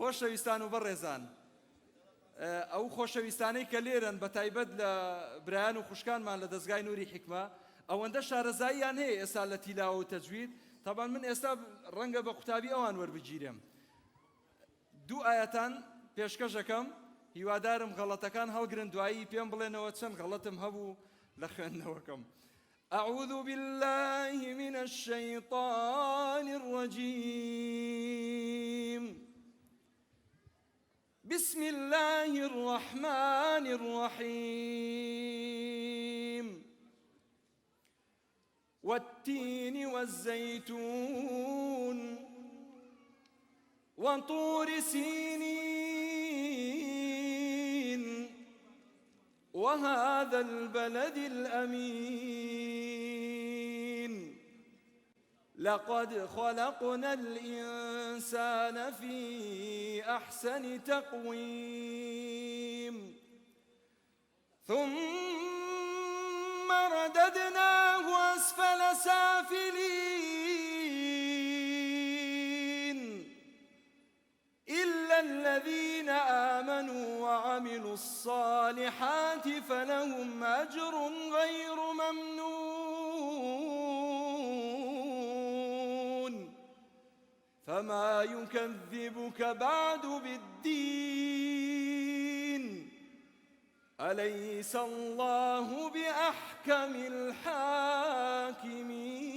خۆشەویستان و بەڕێزان، ئەو خۆشەویستانەی کە لێرن بە تایبەت لە برایان و خوشکانمان لە دەستگای نووری حیکمە ئەوەندە شارەزاییان هەیە ئێستا لە تیلاوە و تەجوید. تەبان من ئێستا ڕەنگە بە قوتابی ئەوان وەربگیرێم. دوو ئاەتان پێشکەشەکەم، هیوادارم غەڵەتەکان هەڵگرن، دوایی پێم بڵێنەوە چەند غەڵەتم هەبوو لە خوێندنەوەکەم. أعوذ بالله من الشيطان الرجيم. بسم الله الرحمن الرحيم. والتين والزيتون وطور سينين وهذا البلد الأمين. لقد خلقنا الإنسان في أحسن تقويم ثم رددناه أسفل سافلين إلا الذين آمنوا وعملوا الصالحات فلهم أجر غير ممنون. فما يكذبك بعد بالدين؟ أليس الله بأحكم الحاكمين؟